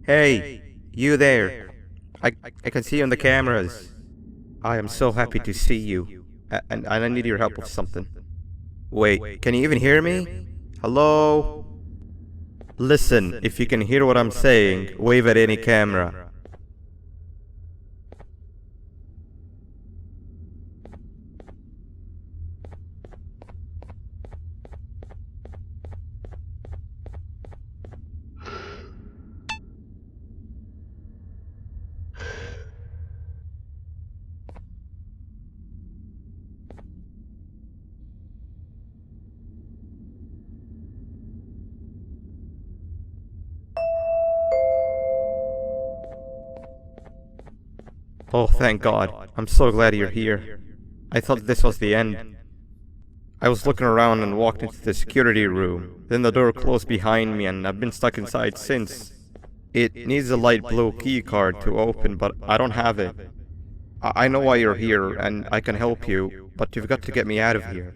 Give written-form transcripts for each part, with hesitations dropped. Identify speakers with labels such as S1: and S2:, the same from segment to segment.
S1: Hey, you there. I can see you on the cameras. I am so happy to see you. And I need your help with something. Wait, can you even hear me? Hello? Listen, if you can hear what I'm saying, wave at any camera. Oh, thank God. I'm so glad you're here. I thought this was the end. I was looking around and walked into the security room. Then the door closed behind me and I've been stuck inside since. It needs a light blue key card to open, but I don't have it. I know why you're here and I can help you, but you've got to get me out of here.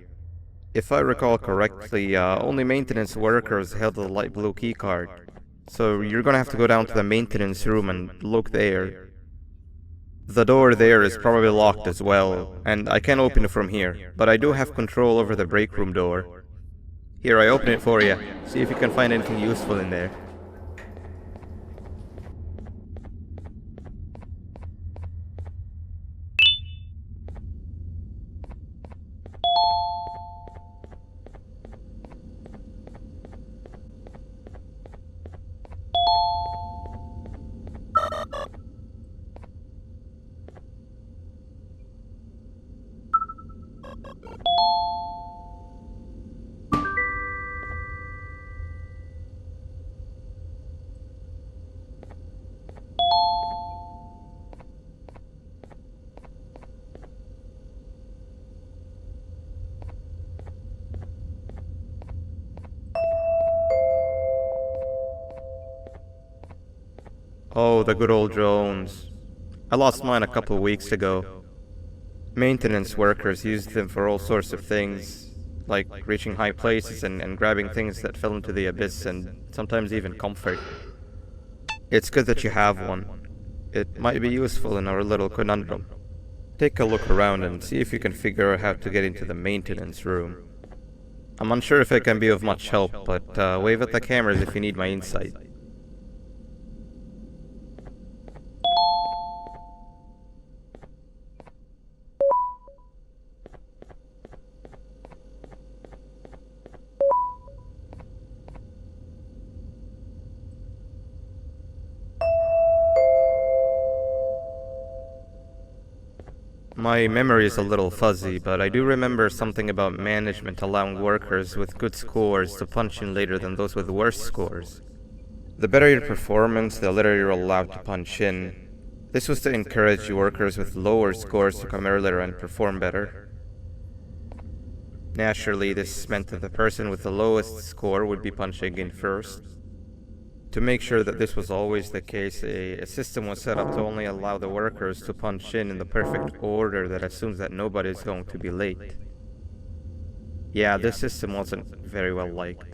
S1: If I recall correctly, only maintenance workers held the light blue key card. So you're gonna have to go down to the maintenance room and look there. The door there is probably locked as well, and I can't open it from here, but I do have control over the break room door. Here, I open it for you. See if you can find anything useful in there. Oh, the good old drones. I lost mine a couple weeks ago. Maintenance workers used them for all sorts of things, like reaching high places and grabbing things that fell into the abyss and sometimes even comfort. It's good that you have one. It might be useful in our little conundrum. Take a look around and see if you can figure out how to get into the maintenance room. I'm unsure if I can be of much help, but wave at the cameras if you need my insight. My memory is a little fuzzy, but I do remember something about management allowing workers with good scores to punch in later than those with worse scores. The better your performance, the later you're allowed to punch in. This was to encourage workers with lower scores to come earlier and perform better. Naturally, this meant that the person with the lowest score would be punching in first. To make sure that this was always the case, a system was set up to only allow the workers to punch in the perfect order that assumes that nobody is going to be late. Yeah, this system wasn't very well liked.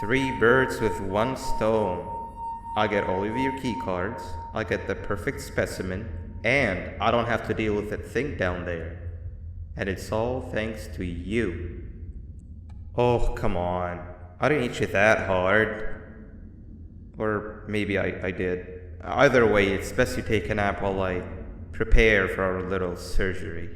S1: Three birds with one stone. I'll get all of your key cards, I'll get the perfect specimen, and I don't have to deal with that thing down there. And it's all thanks to you. Oh, come on. I didn't hit you that hard. Or maybe I did. Either way, it's best you take a nap while I prepare for our little surgery.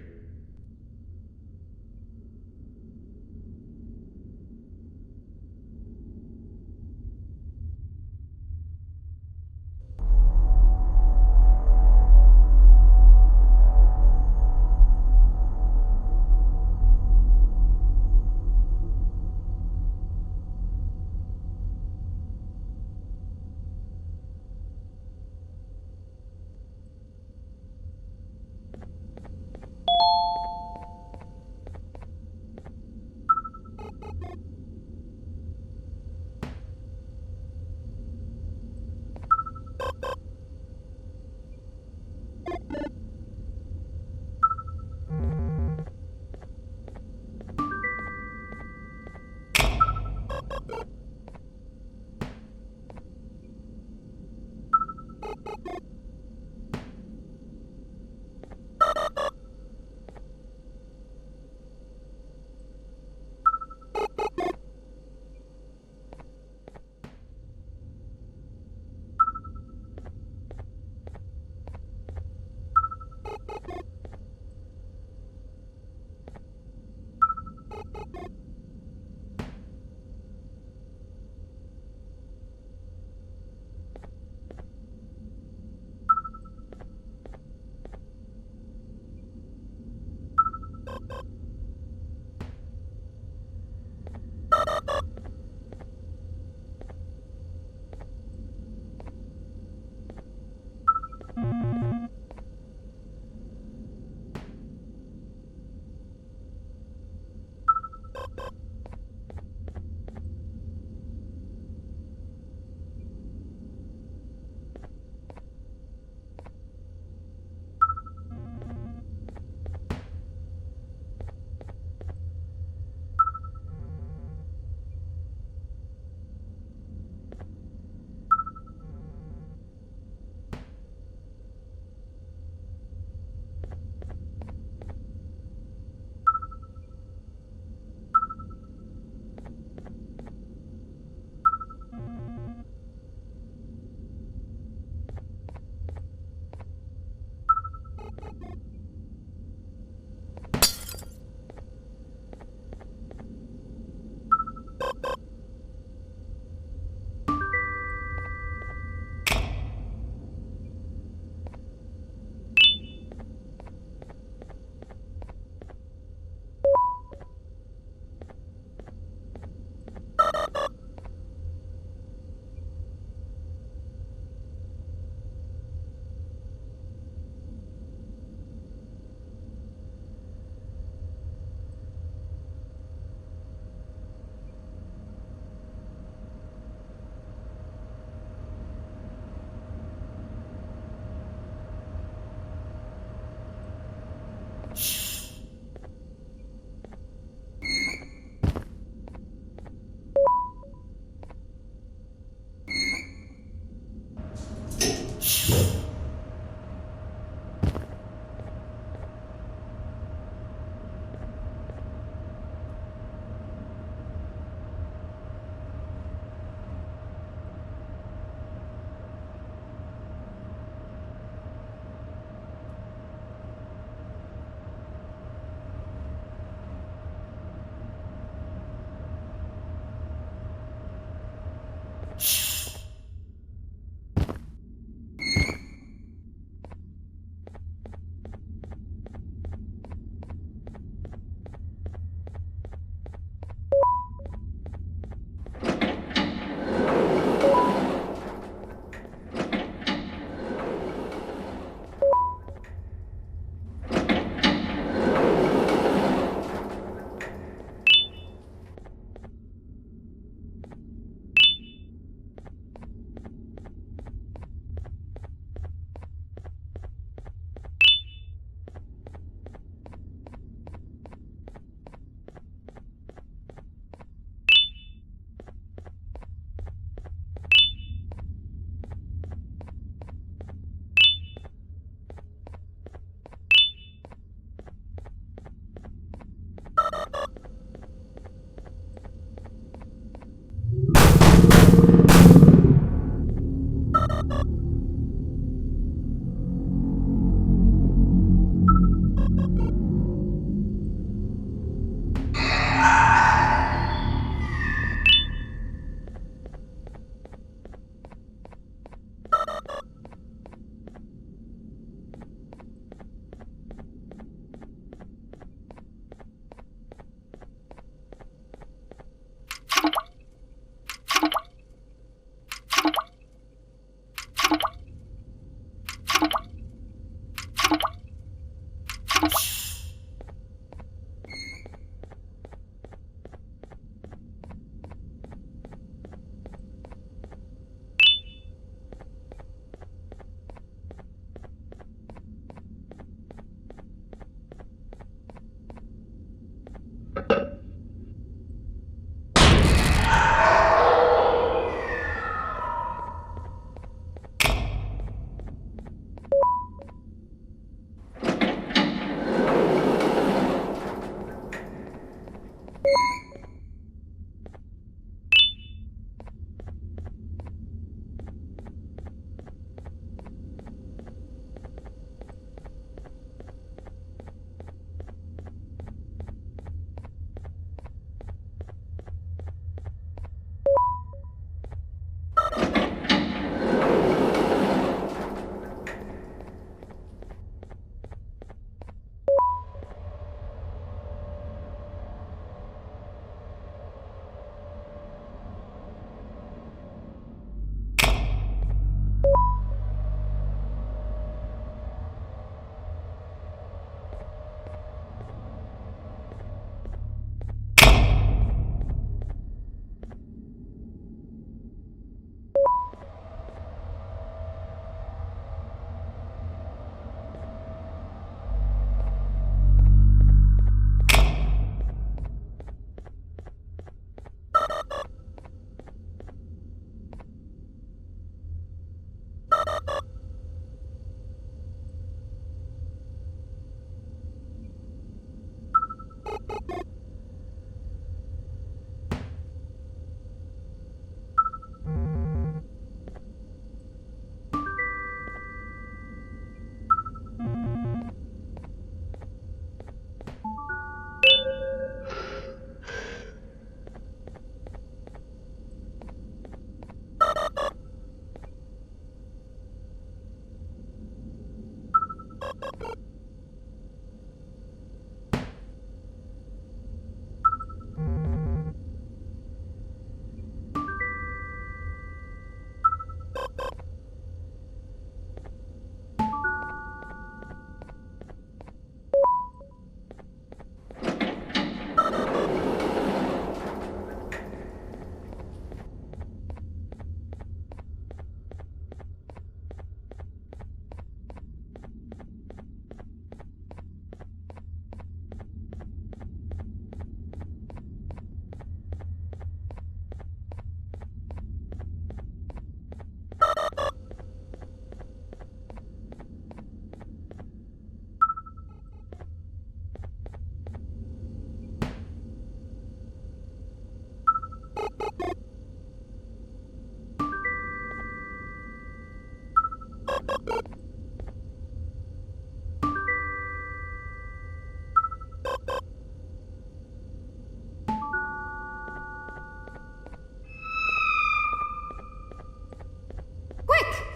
S2: Quick,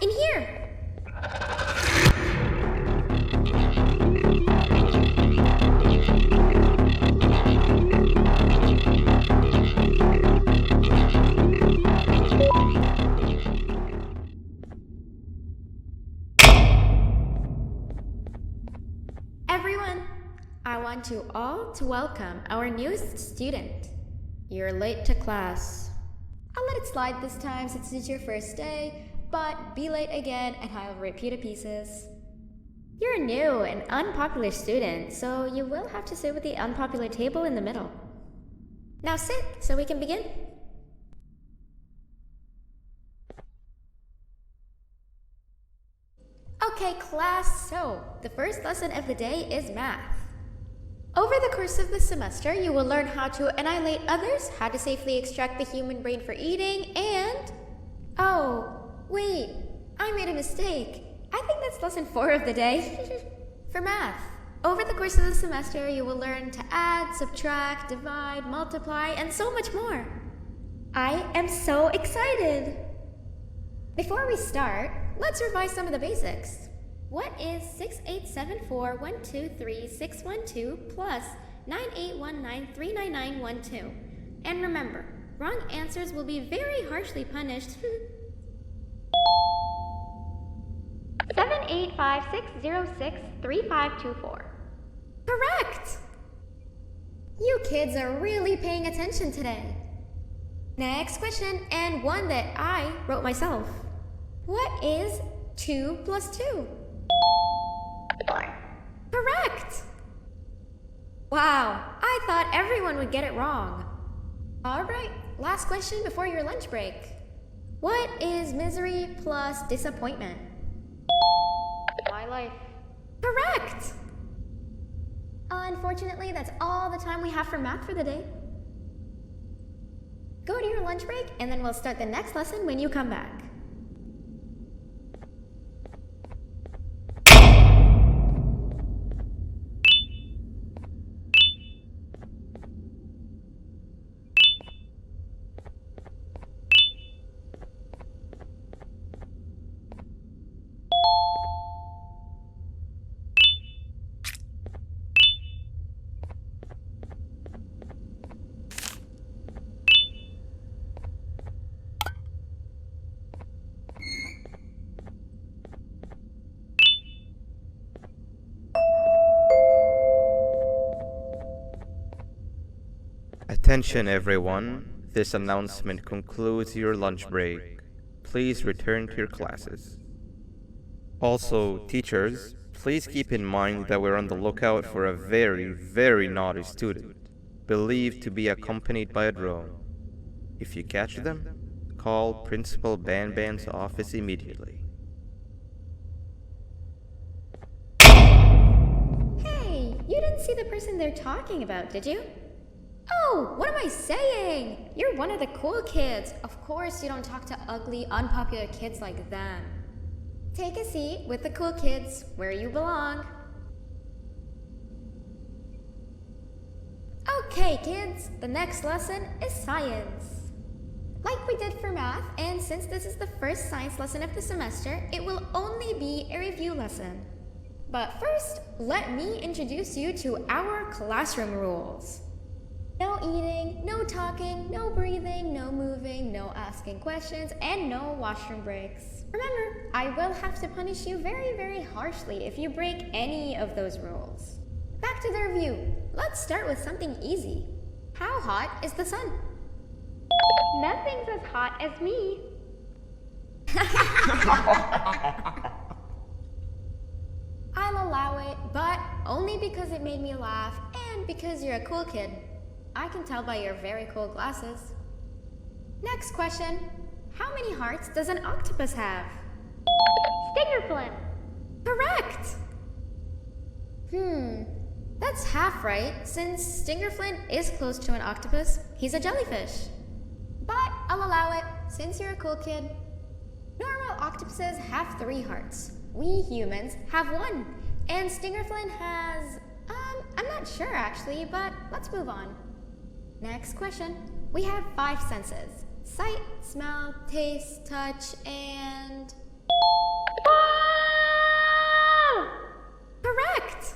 S2: in here! Everyone, I want you all to welcome our newest student. You're late to class. I'll let it slide this time since it's your first day, but be late again and I'll rip you to pieces. You're a new and unpopular student, so you will have to sit with the unpopular table in the middle. Now sit so we can begin. Okay, class, so the first lesson of the day is math. Over the course of the semester, you will learn how to annihilate others, how to safely extract the human brain for eating, and... Oh, wait, I made a mistake. I think that's lesson 4 of the day. For math, over the course of the semester, you will learn to add, subtract, divide, multiply, and so much more. I am so excited! Before we start, let's revise some of the basics. What is 6874123612 plus 9819399912? And remember, wrong answers will be very harshly punished.
S3: 785-606-3524.
S2: Correct! You kids are really paying attention today. Next question, and one that I wrote myself. What is 2 plus 2?
S3: 4.
S2: Correct! Wow, I thought everyone would get it wrong. Alright, last question before your lunch break. What is misery plus disappointment?
S3: My life.
S2: Correct! Unfortunately, that's all the time we have for math for the day. Go to your lunch break, and then we'll start the next lesson when you come back.
S1: Attention everyone, this announcement concludes your lunch break. Please return to your classes. Also, teachers, please keep in mind that we're on the lookout for a very naughty student, believed to be accompanied by a drone. If you catch them, call Principal Banban's office immediately.
S2: Hey, you didn't see the person they're talking about, did you? Oh, what am I saying? You're one of the cool kids. Of course you don't talk to ugly, unpopular kids like them. Take a seat with the cool kids where you belong. Okay, kids, the next lesson is science. Like we did for math, and since this is the first science lesson of the semester, it will only be a review lesson. But first, let me introduce you to our classroom rules. No eating, no talking, no breathing, no moving, no asking questions, and no washroom breaks. Remember, I will have to punish you very harshly if you break any of those rules. Back to the review. Let's start with something easy. How hot is the sun?
S3: Nothing's as hot as me.
S2: I'll allow it, but only because it made me laugh and because you're a cool kid. I can tell by your very cool glasses. Next question. How many hearts does an octopus have?
S3: Stingerflint.
S2: Correct! That's half right, since Stingerflint is close to an octopus. He's a jellyfish. But I'll allow it, since you're a cool kid. Normal octopuses have 3 hearts. we humans have 1, and Stingerflynn has, I'm not sure actually, but let's move on. Next question. We have 5 senses: sight, smell, taste, touch, and... Correct!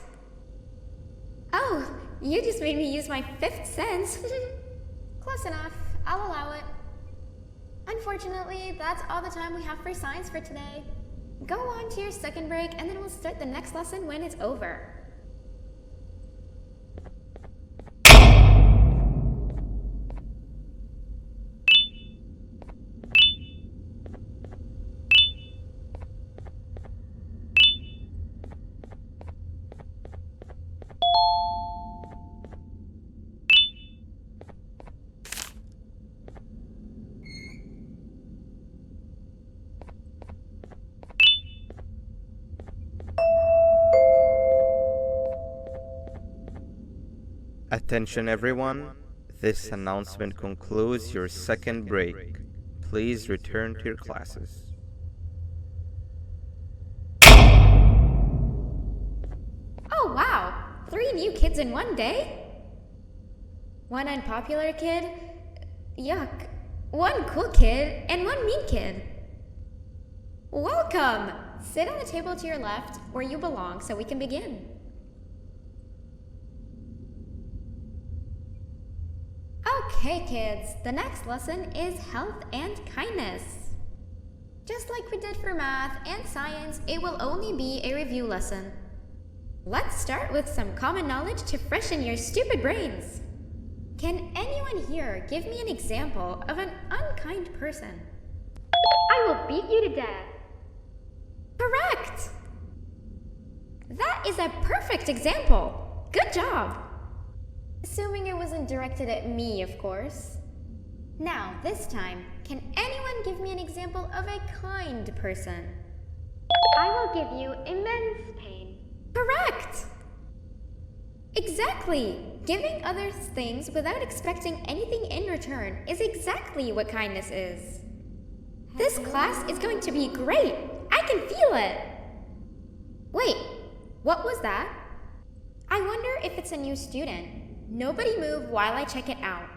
S2: Oh, you just made me use my 5th sense. Close enough. I'll allow it. Unfortunately, that's all the time we have for science for today. Go on to your second break, and then we'll start the next lesson when it's over.
S1: Attention everyone, this announcement concludes your second break. Please return to your classes.
S2: Oh wow! 3 new kids in one day? 1 unpopular kid? Yuck. 1 cool kid and 1 mean kid. Welcome! Sit on the table to your left, where you belong, so we can begin. Okay, kids, the next lesson is health and kindness. Just like we did for math and science, it will only be a review lesson. Let's start with some common knowledge to freshen your stupid brains. Can anyone here give me an example of an unkind person?
S3: I will beat you to death.
S2: Correct! That is a perfect example. Good job. Assuming it wasn't directed at me, of course. Now, this time, can anyone give me an example of a kind person?
S3: I will give you immense pain.
S2: Correct! Exactly! Giving others things without expecting anything in return is exactly what kindness is. This class is going to be great! I can feel it! Wait, what was that? I wonder if it's a new student. Nobody move while I check it out.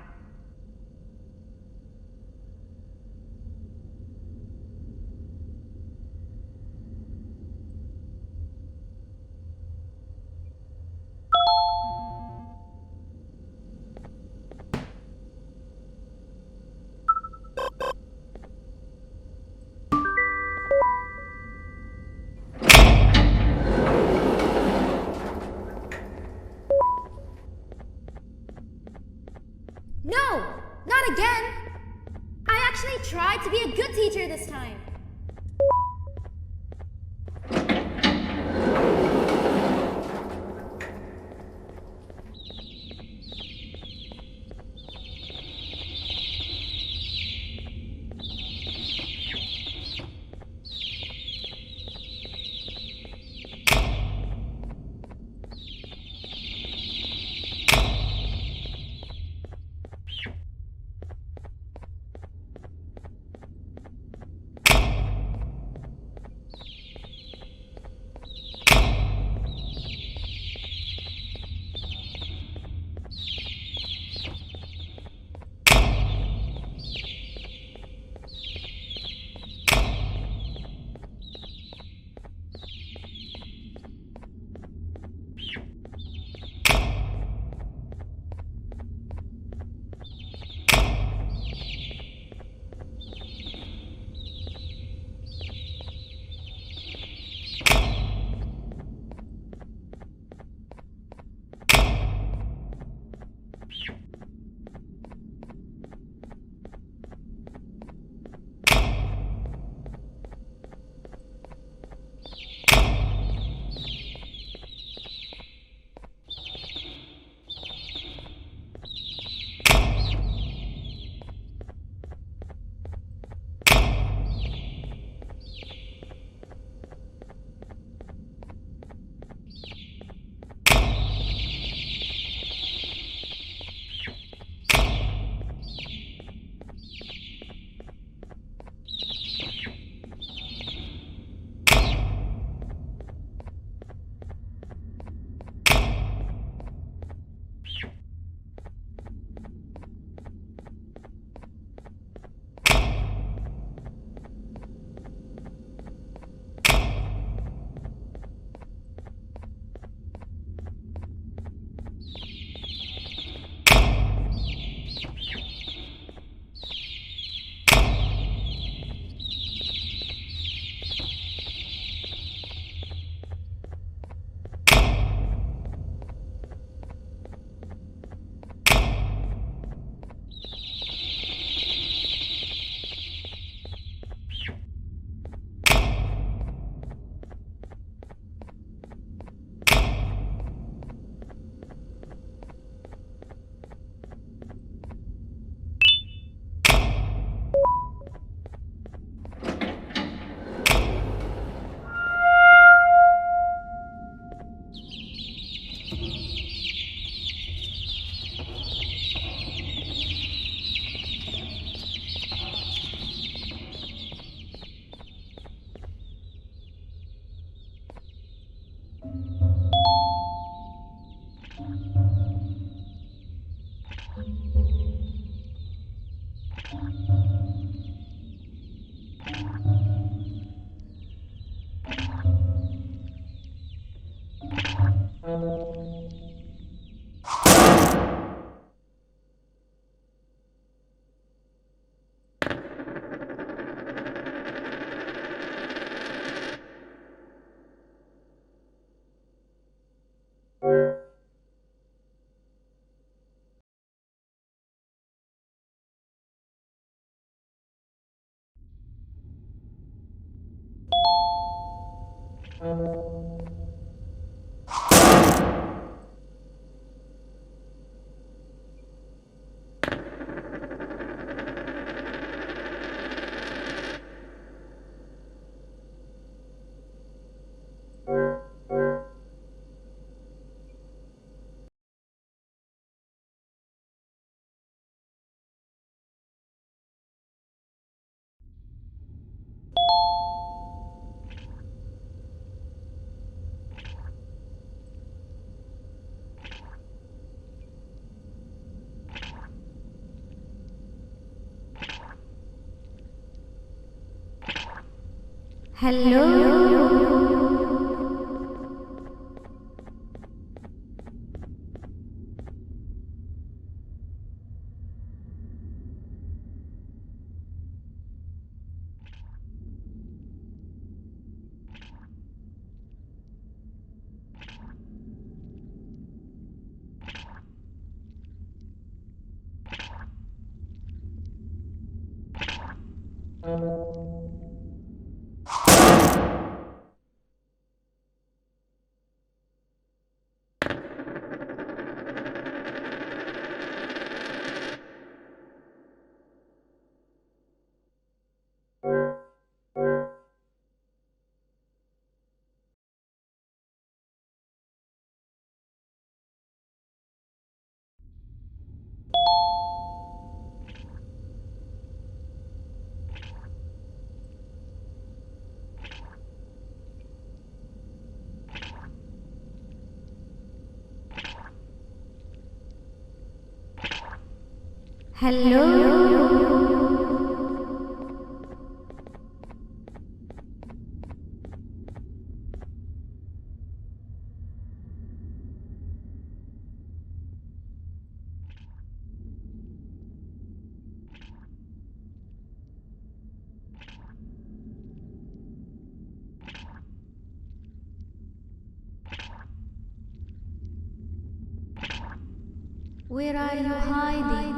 S2: Where are you hiding?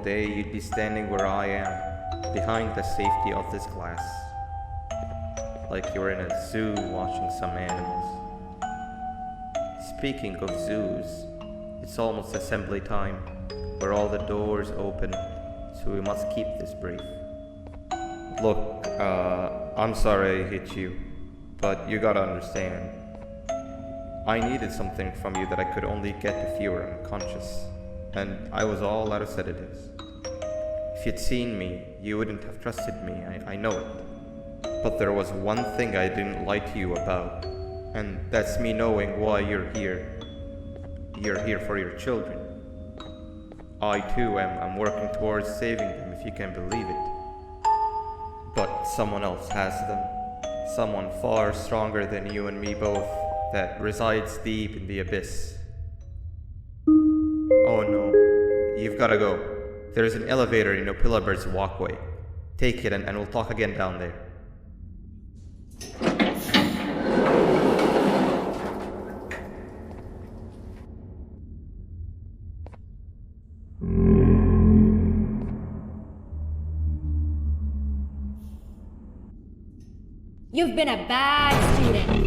S1: day you'd be standing where I am, behind the safety of this glass. Like you were in a zoo watching some animals. Speaking of zoos, it's almost assembly time. Where all the doors open, so we must keep this brief. Look, I'm sorry I hit you, but you gotta understand. I needed something from you that I could only get if you were unconscious, and I was all out of sedatives. If you'd seen me, you wouldn't have trusted me, I know it. But there was one thing I didn't lie to you about, and that's me knowing why you're here. You're here for your children. I too am working towards saving them, if you can believe it. But someone else has them. Someone far stronger than you and me both, that resides deep in the abyss. Oh no, you've gotta go. There's an elevator in Opillabird's walkway. Take it and we'll talk again down there.
S2: You've been a bad student.